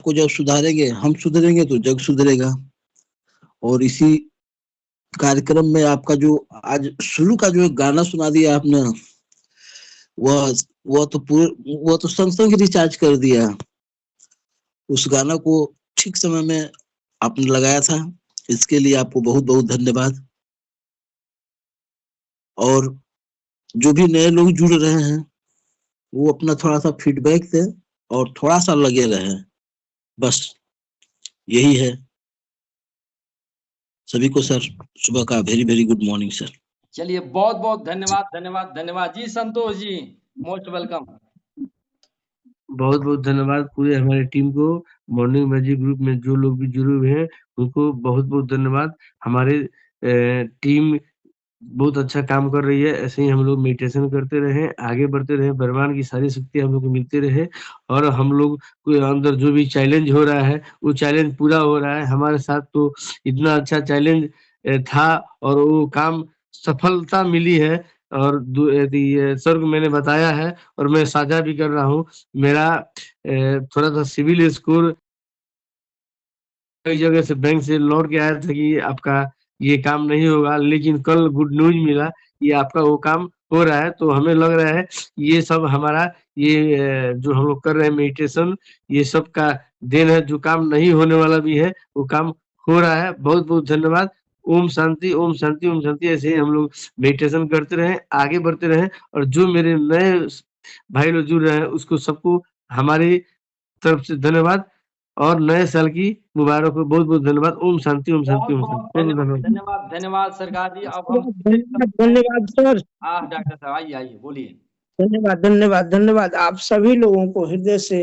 को जब सुधारेंगे, हम सुधरेंगे तो जग सुधरेगा। और इसी कार्यक्रम में आपका जो आज शुरू का जो गाना सुना दिया आपने, वह वह तो संग संग रिचार्ज कर दिया। उस गाना को ठीक समय में आपने लगाया था, इसके लिए आपको बहुत बहुत धन्यवाद। और जो भी नए लोग जुड़ रहे हैं, वो अपना थोड़ा सा फीडबैक दें और थोड़ा सा लगे रहे, बस यही है। सभी को सर सुबह का very very good morning sir. चलिए, बहुत बहुत धन्यवाद धन्यवाद धन्यवाद जी। Santosh ji, most welcome. बहुत बहुत धन्यवाद पूरे हमारे टीम को। मॉर्निंग मैजिक ग्रुप में जो लोग भी जुड़े हुए हैं उनको बहुत बहुत धन्यवाद। हमारे टीम बहुत अच्छा काम कर रही है। ऐसे ही हम लोग मेडिटेशन करते रहे, आगे बढ़ते रहे, ब्रह्मांड की सारी शक्ति हम लोग को मिलती रहे और हम लोग के अंदर जो भी चैलेंज हो रहा है वो चैलेंज पूरा हो रहा है। हमारे साथ तो इतना अच्छा चैलेंज था और वो काम सफलता मिली है। और ये सर को मैंने बताया है और मैं साझा भी कर रहा हूँ। मेरा थोड़ा सा सिविल स्कोर कई जगह से बैंक से लौट के आया था कि आपका ये काम नहीं होगा, लेकिन कल गुड न्यूज मिला कि आपका वो काम हो रहा है। तो हमें लग रहा है ये सब हमारा ये जो हम लोग कर रहे हैं मेडिटेशन, ये सब का देन है। जो काम नहीं होने वाला भी है वो काम हो रहा है। बहुत बहुत धन्यवाद। ओम शांति ओम शांति ओम शांति। ऐसे ही हम लोग मेडिटेशन करते रहें, आगे बढ़ते रहें। और जो मेरे नए भाई लोग जुड़ रहे हैं उसको सबको हमारी तरफ से धन्यवाद और नए साल की मुबारक हो। बहुत बहुत धन्यवाद। ओम शांति ओम शांति ओम शांति। धन्यवाद धन्यवाद धन्यवाद सरकार जी। अब हम धन्यवाद सर। हाँ डॉक्टर साहब, आइए आइए बोलिए। धन्यवाद धन्यवाद धन्यवाद। आप सभी लोगों को हृदय से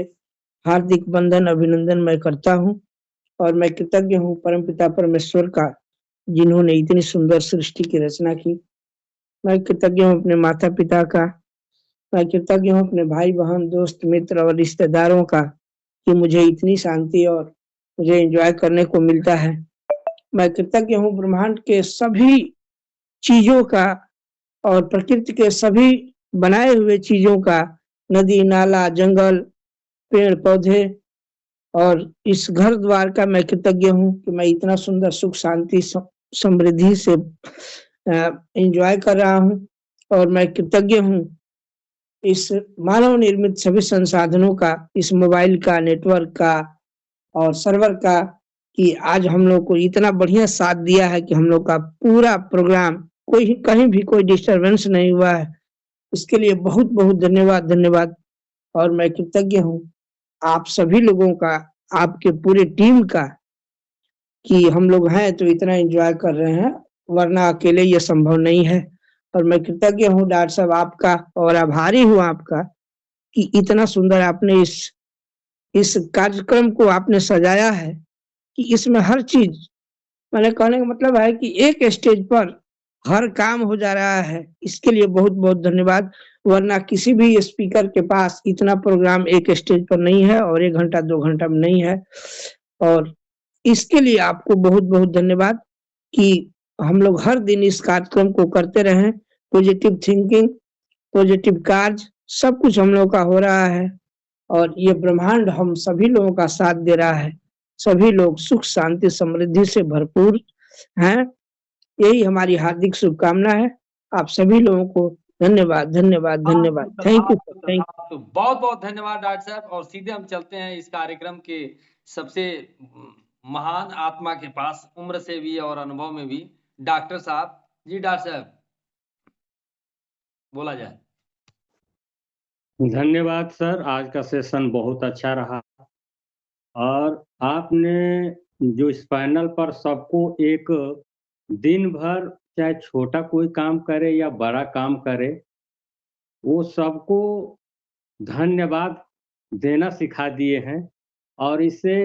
हार्दिक वंदन अभिनंदन मैं करता हूँ और मैं कृतज्ञ हूँ परमपिता परमेश्वर का, जिन्होंने इतनी सुंदर सृष्टि की रचना की। मैं कृतज्ञ हूँ अपने माता पिता का, मैं कृतज्ञ हूँ अपने भाई बहन दोस्त मित्र और रिश्तेदारों का कि मुझे इतनी शांति और मुझे एंजॉय करने को मिलता है। मैं कृतज्ञ हूँ ब्रह्मांड के सभी चीजों का और प्रकृति के सभी बनाए हुए चीजों का, नदी नाला जंगल पेड़ पौधे और इस घर द्वार का मैं कृतज्ञ हूँ कि मैं इतना सुंदर सुख शांति समृद्धि से एंजॉय कर रहा हूँ। और मैं कृतज्ञ हूँ इस मानव निर्मित सभी संसाधनों का, इस मोबाइल का, नेटवर्क का और सर्वर का, कि आज हम लोग को इतना बढ़िया साथ दिया है कि हम लोग का पूरा प्रोग्राम कोई कहीं भी कोई डिस्टरबेंस नहीं हुआ है। इसके लिए बहुत बहुत धन्यवाद धन्यवाद। और मैं कृतज्ञ हूँ आप सभी लोगों का, आपके पूरे टीम का, कि हम लोग हैं तो इतना एंजॉय कर रहे हैं, वरना अकेले ये संभव नहीं है। और मैं कृतज्ञ हूँ डॉक्टर साहब आपका और आभारी हूँ आपका कि इतना सुंदर आपने इस कार्यक्रम को आपने सजाया है कि इसमें हर चीज, मैंने कहने का मतलब है कि एक स्टेज पर हर काम हो जा रहा है। इसके लिए बहुत बहुत धन्यवाद। वरना किसी भी स्पीकर के पास इतना प्रोग्राम एक स्टेज पर नहीं है और 1 घंटा 2 घंटा में नहीं है। और इसके लिए आपको बहुत बहुत धन्यवाद कि हम लोग हर दिन इस कार्यक्रम को करते रहें। पॉजिटिव थिंकिंग, पॉजिटिव कार्य, सब कुछ हम लोग का हो रहा है और ये ब्रह्मांड हम सभी लोगों का साथ दे रहा है। सभी लोग सुख शांति समृद्धि से भरपूर हैं। यही हमारी हार्दिक शुभकामना है। आप सभी लोगों को धन्यवाद धन्यवाद धन्यवाद। Thank you thank you. बहुत बहुत धन्यवाद डॉक्टर साहब। और सीधे हम चलते हैं इस कार्यक्रम के सबसे महान आत्मा के पास, उम्र से भी और अनुभव में भी, डॉक्टर साहब जी। डॉक्टर साहब बोला जाए। धन्यवाद सर, आज का सेशन बहुत अच्छा रहा और आपने जो इस पैनल पर सबको एक दिन भर, चाहे छोटा कोई काम करे या बड़ा काम करे, वो सबको धन्यवाद देना सिखा दिए हैं और इससे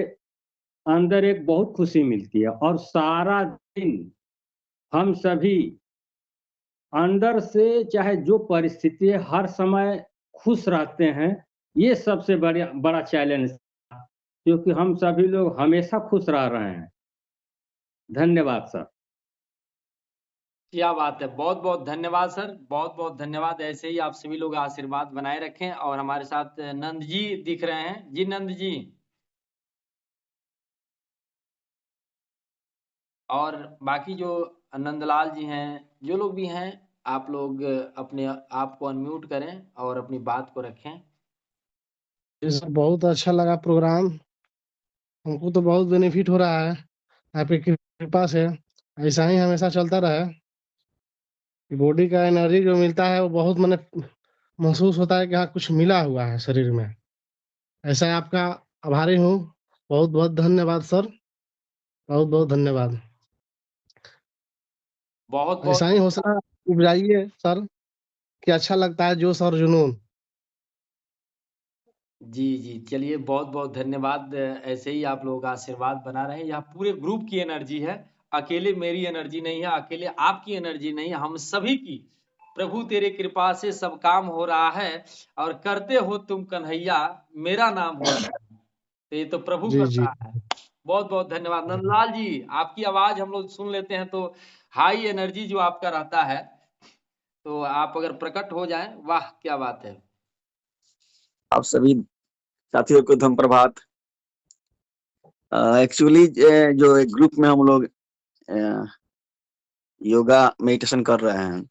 अंदर एक बहुत खुशी मिलती है। और सारा दिन हम सभी अंदर से, चाहे जो परिस्थिति है, हर समय खुश रहते हैं। ये सबसे बड़ा चैलेंज, क्योंकि हम सभी लोग हमेशा खुश रह रहे हैं। धन्यवाद सर। क्या बात है, बहुत बहुत धन्यवाद सर, बहुत बहुत धन्यवाद। ऐसे ही आप सभी लोग आशीर्वाद बनाए रखें। और हमारे साथ नंद जी दिख रहे हैं। जी नंद जी। और बाकी जो नंदलाल जी हैं, जो लोग भी हैं, आप लोग अपने आप को अनम्यूट करें और अपनी बात को रखें। ये सब बहुत अच्छा लगा प्रोग्राम, हमको तो बहुत बेनिफिट हो रहा है आपकी कृपा से। ऐसा ही हमेशा चलता रहे। बॉडी का एनर्जी जो मिलता है वो बहुत मैंने महसूस होता है कि हाँ कुछ मिला हुआ है शरीर में। ऐसा आपका आभारी हूँ। बहुत बहुत धन्यवाद सर, बहुत बहुत धन्यवाद। बहुत ऐसा बहुत ही हौसला उपजाइए सर, कि अच्छा लगता है जोश और जुनून। जी, चलिए बहुत बहुत धन्यवाद। ऐसे ही आप लोगों का आशीर्वाद बना रहे। यह पूरे ग्रुप की एनर्जी है, अकेले मेरी एनर्जी नहीं है, अकेले आपकी एनर्जी नहीं है, हम सभी की। प्रभु तेरे कृपा से सब काम हो रहा है और करते हो तुम कन्हैया, मेरा नाम हो रहा है। तो ये तो प्रभु जी जी। करता है। बहुत बहुत धन्यवाद नंदलाल जी, आपकी आवाज हम लोग सुन लेते हैं तो हाई एनर्जी जो आपका रहता है, तो आप अगर प्रकट हो जाएं, वाह क्या बात है। आप सभी साथियों को धम प्रभात। एक्चुअली जो एक ग्रुप में हम लोग योगा मेडिटेशन कर रहे हैं,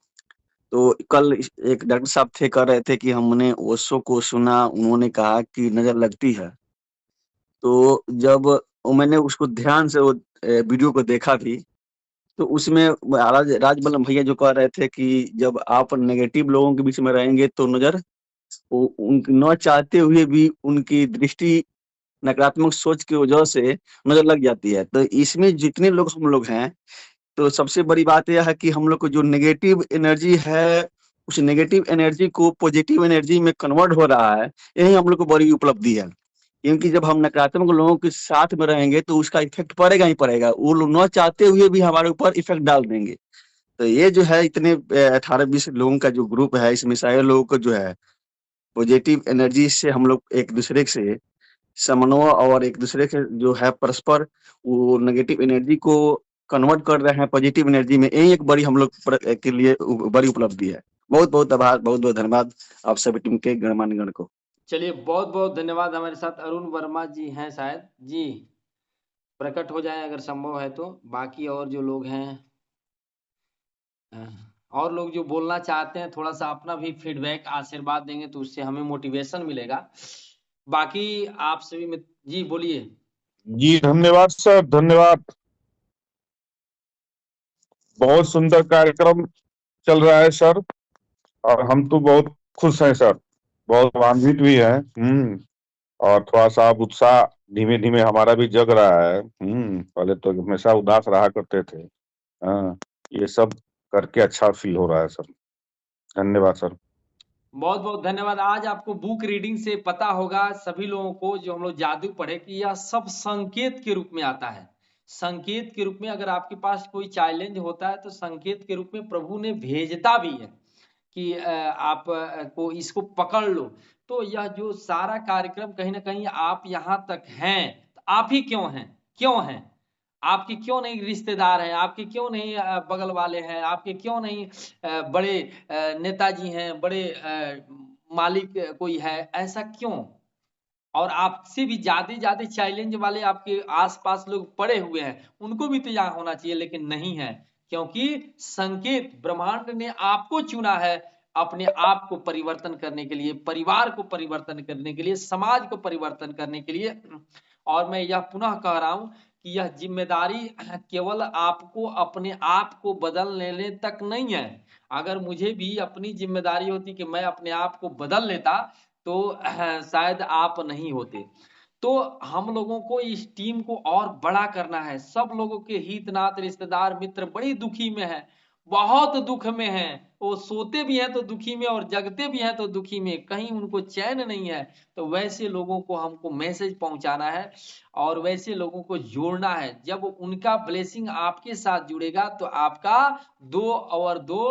तो कल एक डॉक्टर साहब थे, कर रहे थे कि हमने ओशो को सुना, उन्होंने कहा कि नजर लगती है। तो जब मैंने उसको ध्यान से वो वीडियो को देखा भी, तो उसमें राजबल्लभ भैया जो कह रहे थे कि जब आप नेगेटिव लोगों के बीच में रहेंगे तो नजर न चाहते हुए भी उनकी दृष्टि नकारात्मक सोच की वजह से नजर लग जाती है। तो इसमें जितने लोग हम लोग हैं, तो सबसे बड़ी बात यह है कि हम लोग को जो नेगेटिव एनर्जी है, उस नेगेटिव एनर्जी को पॉजिटिव एनर्जी में कन्वर्ट हो रहा है। यही हम लोग को बड़ी उपलब्धि है, क्योंकि जब हम नकारात्मक लोगों के साथ में रहेंगे तो उसका इफेक्ट पड़ेगा ही पड़ेगा। वो लोग न चाहते हुए भी हमारे ऊपर इफेक्ट डाल देंगे। तो ये जो है इतने 18-20 लोगों का जो ग्रुप है, इसमें सारे लोगों को जो है पॉजिटिव एनर्जी से हम लोग एक दूसरे से समन्वय और एक दूसरे के जो है परस्पर वो नेगेटिव एनर्जी को कन्वर्ट कर रहे हैं पॉजिटिव एनर्जी में। यही एक बड़ी हम लोग के लिए बड़ी उपलब्धि है। बहुत बहुत आभार, बहुत बहुत धन्यवाद आप सभी टीम के गणमान्य गण को। चलिए बहुत बहुत धन्यवाद। हमारे साथ अरुण वर्मा जी हैं, शायद जी प्रकट हो जाए अगर संभव है तो। बाकी और जो लोग हैं, और लोग जो बोलना चाहते हैं, थोड़ा सा अपना भी फीडबैक आशीर्वाद देंगे तो उससे हमें मोटिवेशन मिलेगा। बाकी आप सभी में जी बोलिए। जी धन्यवाद सर, धन्यवाद। बहुत सुंदर कार्यक्रम चल रहा है सर, और हम तो बहुत खुश हैं सर, बहुत लाभान्वित भी हैं। और थोड़ा सा अब उत्साह धीमे धीमे हमारा भी जग रहा है। पहले तो हमेशा उदास रहा करते थे। हाँ, ये सब करके अच्छा फील हो रहा है सर। धन्यवाद सर। बहुत बहुत धन्यवाद। आज आपको बुक रीडिंग से पता होगा सभी लोगों को, जो हम लोग जादू पढ़े, कि यह सब संकेत के रूप में आता है। संकेत के रूप में अगर आपके पास कोई चैलेंज होता है तो संकेत के रूप में प्रभु ने भेजता भी है कि आप को इसको पकड़ लो। तो यह जो सारा कार्यक्रम कहीं ना कहीं आप यहाँ तक हैं, तो आप ही क्यों हैं? आपके क्यों नहीं रिश्तेदार हैं? आपके क्यों नहीं बगल वाले हैं? आपके क्यों नहीं बड़े नेताजी हैं, बड़े मालिक कोई है? ऐसा क्यों? और आपसे भी ज्यादा चैलेंज वाले आपके आसपास लोग पड़े हुए हैं, उनको भी तो यहाँ होना चाहिए, लेकिन नहीं है। क्योंकि संकेत ब्रह्मांड ने आपको चुना है अपने आप को परिवर्तन करने के लिए, परिवार को परिवर्तन करने के लिए, समाज को परिवर्तन करने के लिए। और मैं यह पुनः कह रहा हूं कि यह जिम्मेदारी केवल आपको अपने आप को बदल लेने तक नहीं है। अगर मुझे भी अपनी जिम्मेदारी होती कि मैं अपने आप को बदल लेता तो शायद आप नहीं होते। तो हम लोगों को इस टीम को और बड़ा करना है। सब लोगों के हितनात, रिश्तेदार, मित्र बड़ी दुखी में है, बहुत दुख में है। वो सोते भी हैं तो दुखी में, और जगते भी हैं तो दुखी में, कहीं उनको चैन नहीं है। तो वैसे लोगों को हमको मैसेज पहुंचाना है और वैसे लोगों को जोड़ना है। जब उनका ब्लेसिंग आपके साथ जुड़ेगा तो आपका 2 और 2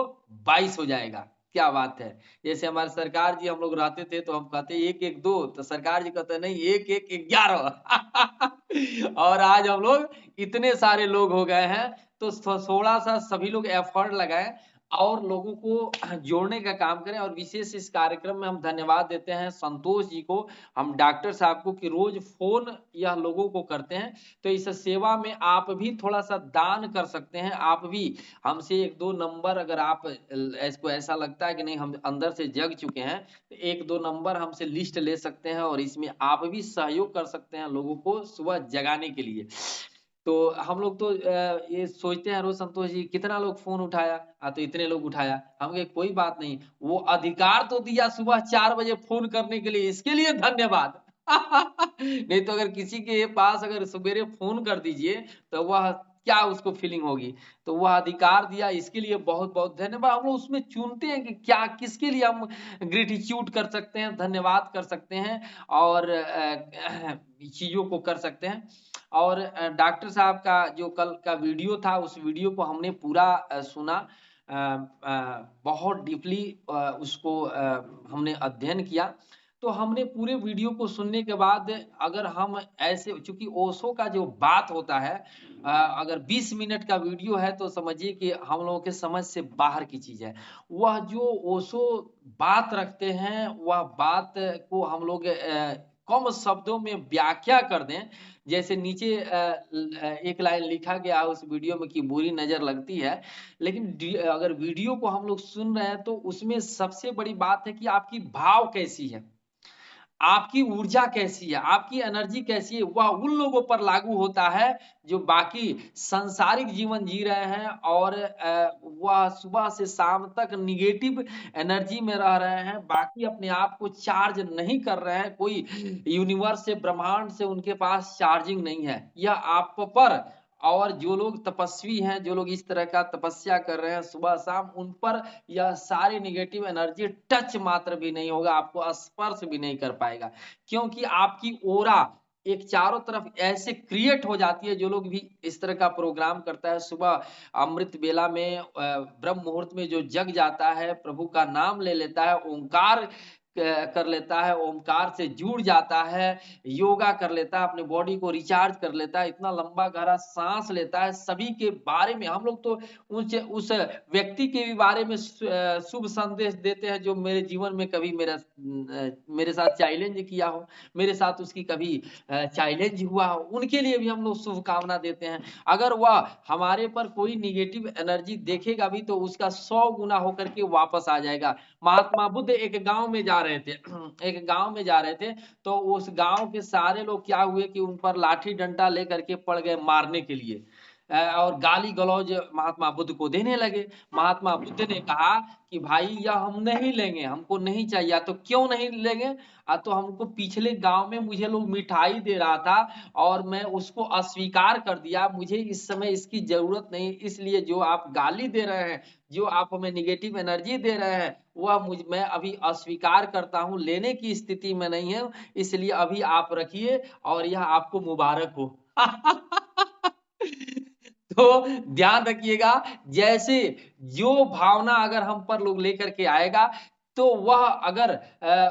22 हो जाएगा। क्या बात है। जैसे हमारे सरकार जी हम लोग रहते थे तो हम कहते 1 1 2, तो सरकार जी कहते नहीं 1 1 11 और आज हम लोग इतने सारे लोग हो गए हैं। तो थोड़ा सा सभी लोग एफर्ट लगाएं और लोगों को जोड़ने का काम करें। और विशेष इस कार्यक्रम में हम धन्यवाद देते हैं संतोष जी को, हम डॉक्टर साहब को, कि रोज फोन यह लोगों को करते हैं। तो इस सेवा में आप भी थोड़ा सा दान कर सकते हैं। आप भी हमसे 1-2 नंबर, अगर आप इसको ऐसा लगता है कि नहीं हम अंदर से जग चुके हैं, तो 1-2 नंबर हमसे लिस्ट ले सकते हैं और इसमें आप भी सहयोग कर सकते हैं लोगों को सुबह जगाने के लिए। तो हम लोग तो ये सोचते हैं रोज, संतोष जी कितना लोग फोन उठाया, तो इतने लोग उठाया। हम कहे कोई बात नहीं, वो अधिकार तो दिया सुबह 4 बजे फोन करने के लिए, इसके लिए धन्यवाद। नहीं तो अगर किसी के पास अगर सवेरे फोन कर दीजिए तो वह क्या उसको फीलिंग होगी। तो वह अधिकार दिया, इसके लिए बहुत बहुत धन्यवाद। हम लोग उसमें चुनते हैं कि क्या किसके लिए हम ग्रेटिट्यूड कर सकते हैं, धन्यवाद कर सकते हैं और चीजों को कर सकते हैं। और डॉक्टर साहब का जो कल का वीडियो था, उस वीडियो को हमने पूरा सुना, बहुत डीपली उसको हमने अध्ययन किया। तो हमने पूरे वीडियो को सुनने के बाद, अगर हम ऐसे, चूंकि ओशो का जो बात होता है, अगर 20 मिनट का वीडियो है तो समझिए कि हम लोगों के समझ से बाहर की चीज है। वह जो ओशो बात रखते हैं, वह बात को हम लोग कम शब्दों में व्याख्या कर दें। जैसे नीचे एक लाइन लिखा गया उस वीडियो में कि बुरी नजर लगती है, लेकिन अगर वीडियो को हम लोग सुन रहे हैं तो उसमें सबसे बड़ी बात है कि आपकी भाव कैसी है, आपकी ऊर्जा कैसी है, आपकी एनर्जी कैसी है। वह उन लोगों पर लागू होता है जो बाकी सांसारिक जीवन जी रहे हैं और वह सुबह से शाम तक निगेटिव एनर्जी में रह रहे हैं, बाकी अपने आप को चार्ज नहीं कर रहे हैं। कोई यूनिवर्स से, ब्रह्मांड से उनके पास चार्जिंग नहीं है। यह आप पर, और जो लोग तपस्वी हैं, जो लोग इस तरह का तपस्या कर रहे हैं सुबह शाम, उन पर यह सारी निगेटिव एनर्जी टच मात्र भी नहीं होगा, आपको स्पर्श भी नहीं कर पाएगा। क्योंकि आपकी ओरा एक चारों तरफ ऐसे क्रिएट हो जाती है। जो लोग भी इस तरह का प्रोग्राम करता है सुबह अमृत बेला में, ब्रह्म मुहूर्त में जो जग जाता है, प्रभु का नाम ले लेता है, ओंकार कर लेता है, ओमकार से जुड़ जाता है, योगा कर लेता है, अपने बॉडी को रिचार्ज कर लेता है, इतना लंबा गहरा सांस लेता है। सभी के बारे में हम लोग तो उस व्यक्ति के भी बारे में शुभ संदेश देते हैं जो मेरे जीवन में कभी मेरे साथ चैलेंज किया हो, मेरे साथ उसकी कभी चैलेंज हुआ हो, उनके लिए भी हम लोग शुभकामना देते हैं। अगर वह हमारे पर कोई निगेटिव एनर्जी देखेगा भी तो उसका 100 गुना होकर के वापस आ जाएगा। महात्मा बुद्ध एक गांव में जा रहे थे एक गांव में जा रहे थे, तो उस गांव के सारे लोग क्या हुए कि उन पर लाठी डंडा लेकर के पड़ गए मारने के लिए, और गाली गलौज महात्मा बुद्ध को देने लगे। महात्मा बुद्ध ने कहा कि भाई यह हम नहीं लेंगे, हमको नहीं चाहिए। तो क्यों नहीं लेंगे? तो हमको पिछले गांव में मुझे लोग मिठाई दे रहा था और मैं उसको अस्वीकार कर दिया, मुझे इस समय इसकी जरूरत नहीं, इसलिए जो आप गाली दे रहे हैं, जो आप हमें निगेटिव एनर्जी दे रहे हैं, वह मैं अभी अस्वीकार करता हूं, लेने की स्थिति में नहीं है, इसलिए अभी आप रखिए और यह आपको मुबारक हो। तो ध्यान रखिएगा, जैसे जो भावना अगर हम पर लोग लेकर के आएगा तो वह अगर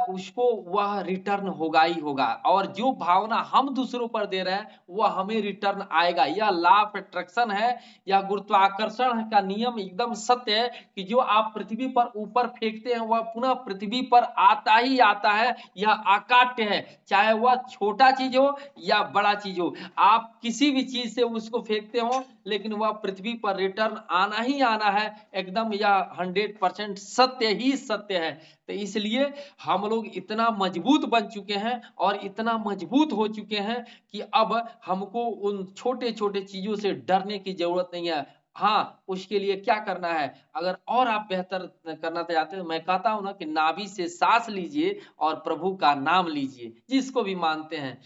उसको वह रिटर्न होगा ही होगा, और जो भावना हम दूसरों पर दे रहे हैं वह हमें रिटर्न आएगा। यह लॉ ऑफ अट्रैक्शन है, यह गुरुत्वाकर्षण का नियम एकदम सत्य है कि जो आप पृथ्वी पर ऊपर फेंकते हैं वह पुनः पृथ्वी पर आता ही आता है। यह अकाट्य है, चाहे वह छोटा चीज हो या बड़ा चीज हो, आप किसी भी चीज से उसको फेंकते हो लेकिन वह पृथ्वी पर रिटर्न आना ही आना है। एकदम यह 100% सत्य ही सत्य है। तो इसलिए हम लोग इतना मजबूत बन चुके हैं और इतना मजबूत हो चुके हैं कि अब हमको उन छोटे छोटे चीजों से डरने की जरूरत नहीं है। हाँ, उसके लिए क्या करना है, अगर और आप बेहतर करना चाहते हैं, मैं कहता हूं ना कि नाभि से सांस लीजिए और प्रभु का नाम लीजिए। जिसको भी मानते हैं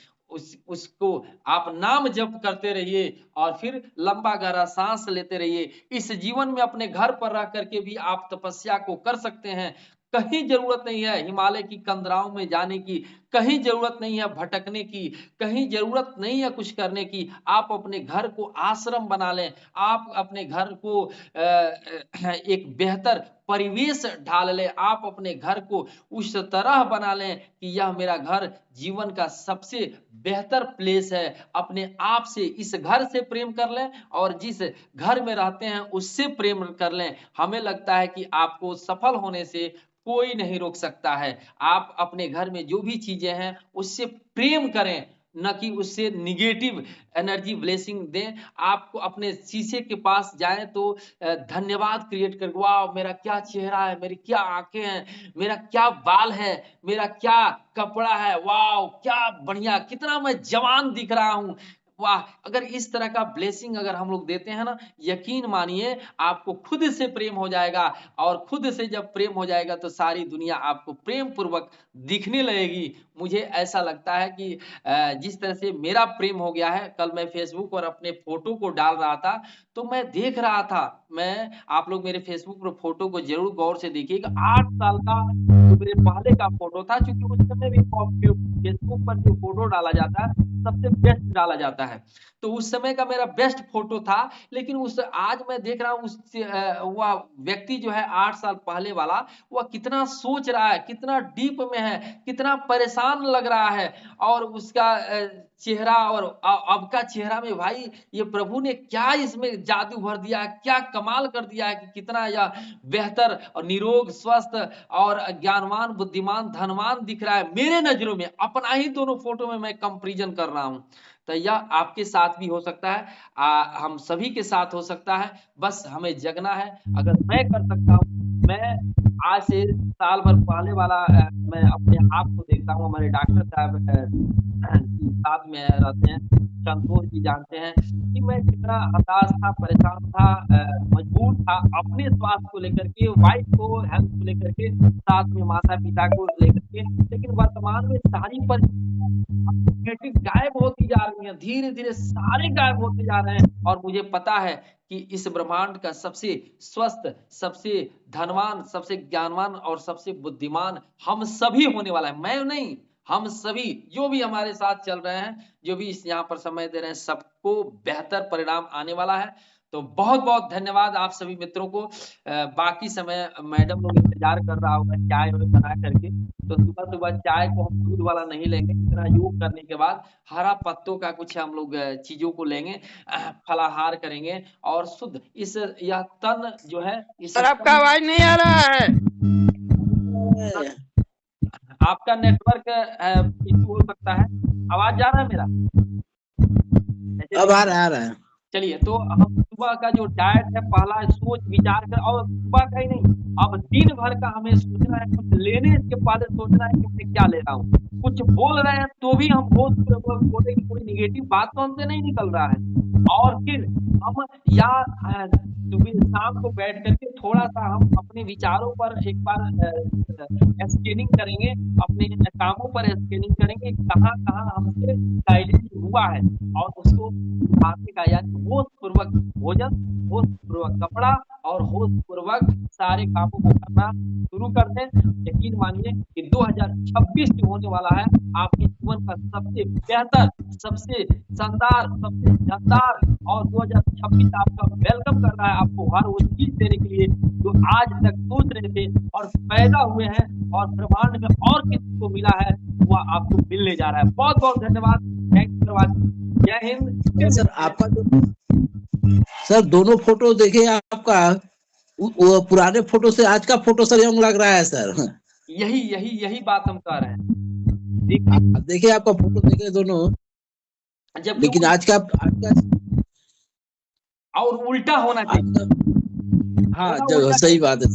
उसको आप नाम जप करते रहिए और फिर लंबा गहरा सांस लेते रहिए। इस जीवन में अपने घर पर रह करके भी आप तपस्या को कर सकते हैं। कहीं जरूरत नहीं है हिमालय की कंदराओं में जाने की, कहीं जरूरत नहीं है भटकने की, कहीं जरूरत नहीं है कुछ करने की। आप अपने घर को आश्रम बना लें, आप अपने घर को एक बेहतर परिवेश ढाल लें, आप अपने घर को उस तरह बना लें कि यह मेरा घर जीवन का सबसे बेहतर प्लेस है। अपने आप से, इस घर से प्रेम कर लें और जिस घर में रहते हैं उससे प्रेम कर लें। हमें लगता है कि आपको सफल होने से कोई नहीं रोक सकता है। आप अपने घर में जो भी चीजें हैं उससे प्रेम करें, न कि उससे निगेटिव एनर्जी ब्लेसिंग दें। आपको अपने शीशे के पास जाएं तो धन्यवाद क्रिएट कर, वाह मेरा क्या चेहरा है, मेरी क्या आंखें हैं, मेरा क्या बाल है, मेरा क्या कपड़ा है, वाह क्या बढ़िया, कितना मैं जवान दिख रहा हूं, वाह। अगर इस तरह का ब्लेसिंग अगर हम लोग देते हैं ना, यकीन मानिए आपको खुद से प्रेम हो जाएगा। और खुद से जब प्रेम हो जाएगा तो सारी दुनिया आपको प्रेम पूर्वक दिखने लगेगी। मुझे ऐसा लगता है कि जिस तरह से मेरा प्रेम हो गया है, कल मैं फेसबुक पर अपने फोटो को डाल रहा था तो मैं देख रहा था, आप लोग मेरे फेसबुक पर फोटो को जरूर गौर से देखिएगा, 8 साल का जो मेरे पहले का फोटो था, क्योंकि उस समय भी फेसबुक पर जो फोटो डाला जाता है सबसे बेस्ट डाला जाता है, तो उस समय का मेरा बेस्ट फोटो था। लेकिन आज मैं देख रहा हूँ वह व्यक्ति जो है 8 साल पहले वाला, वह कितना सोच रहा है, कितना डीप में है, कितना परेशान लग रहा है। और उसका चेहरा और अब का चेहरा में भाई ये प्रभु ने क्या इसमें जादू भर दिया है, क्या कमाल कर दिया है कि कितना यह बेहतर और निरोग स्वस्थ और ज्ञानवान बुद्धिमान धनवान दिख रहा है मेरे नजरों में। अपना ही दोनों फोटो में मैं कंपैरिजन कर रहा हूं। तो यह आपके साथ भी हो सकता है, हम सभी के साथ हो सकता है, बस हमें जगना है। अगर मैं कर सकता हूँ, मैं आज से साल भर पहले वाला मैं अपने आप को देखता हूँ। हमारे डॉक्टर साहब साथ में रहते हैं, संतोष जी जानते हैं कि मैं कितना हताश था, परेशान था, मजबूर था अपने स्वास्थ्य को लेकर के, वाइफ को हेल्थ को लेकर के, साथ में माता पिता को लेकर के। लेकिन वर्तमान में सारी परिस्थिति गायब होती जा रही है, धीरे धीरे सारे गायब होते जा रहे हैं। और मुझे पता है कि इस ब्रह्मांड का सबसे स्वस्थ, सबसे धनवान, सबसे ज्ञानवान और सबसे बुद्धिमान हम सभी होने वाला है। मैं नहीं, हम सभी जो भी हमारे साथ चल रहे हैं, जो भी इस यहाँ पर समय दे रहे हैं, सबको बेहतर परिणाम आने वाला है। तो बहुत बहुत धन्यवाद आप सभी मित्रों को। बाकी समय मैडम लोग इंतजार कर रहा होगा चाय बना करके, तो सुबह सुबह चाय को हम दूध वाला नहीं लेंगे, इतना योग करने के बाद हरा पत्तों का कुछ हम लोग चीजों को लेंगे, फलाहार करेंगे और शुद्ध इस यह तन जो है इस सर आपका आवाज नहीं आ रहा है। आपका नेटवर्क इशू हो सकता है। आवाज जा रहा है मेरा? अब आ रहा है। चलिए, तो हम सुबह का जो डाइट है, पहला सोच विचार कर, और सुबह का ही नहीं, अब दिन भर का हमें सोचना है। कुछ लेने के पहले सोचना है कि मैं क्या ले रहा हूँ। कुछ बोल रहे हैं तो भी हम बोले कि कोई निगेटिव बात तो हमसे नहीं निकल रहा है। और फिर हम या सुबह शाम को बैठ करके थोड़ा सा हम अपने विचारों पर एक बार स्कैनिंग करेंगे, अपने कामों पर स्कैनिंग करेंगे, कहाँ कहाँ हमसे साइलेंस हुआ है, और उसको खाने का, यानी होश पूर्वक भोजन, होश पूर्वक कपड़ा और होश पूर्वक सारे कामों को करना शुरू कर दें। यकीन मानिए कि 2026 जो होने वाला है आपके जीवन का सबसे बेहतर, सबसे शानदार, सबसे शानदार, और 2026 आपका वेलकम कर रहा है, आपको हर वो चीज देने के लिए जो आज तक सोच रहे थे और पैदा हुए हैं और ब्रह्मांड में और किसी को मिला है वह आपको मिलने जा रहा है। बहुत बहुत धन्यवाद, थैंक यू, जय हिंद। सर आपका सर दोनों फोटो देखे आपका, वो पुराने फोटो से आज का फोटो सर यंग लग रहा है सर। यही बात हम कह रहे हैं। देखिए आपका फोटो देखे दोनों, जब लेकिन आज का और उल्टा होना चाहिए। हाँ जब सही बात है।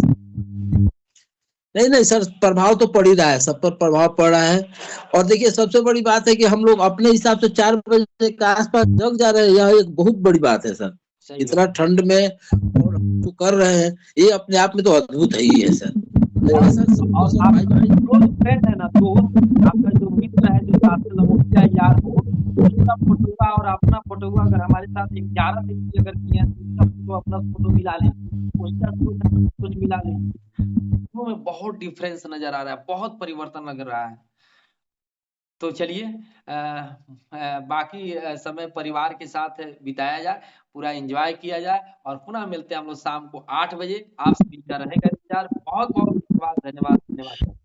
नहीं सर, प्रभाव तो पड़ ही रहा है, सब पर प्रभाव पड़ रहा है। और देखिए सबसे बड़ी बात है कि हम लोग अपने हिसाब से 4 बजे के आसपास जग जा रहे हैं, यह एक बहुत बड़ी बात है सर। इतना ठंड में और हम तो कर रहे हैं, ये अपने आप में तो अद्भुत है ही है सर। और फ्रेंड है ना, तो आपका जो मित्र है, जो साथ में लमोटिया यार हो, उसका फोटोगा और अपना फोटोगा अगर हमारे साथ 11 दिन की अगर किया है, उसका फोटो अपना फोटो मिला लें, उसका कुछ मिला लें, में बहुत डिफरेंस नजर आ रहा है, बहुत परिवर्तन लग रहा है। तो चलिए बाकी समय परिवार के साथ बिताया जाए, पूरा एंजॉय किया जाए और पुनः मिलते हैं हम लोग शाम को 8 बजे। आप सभी का रहेगा इंतजार। बहुत बहुत धन्यवाद धन्यवाद धन्यवाद।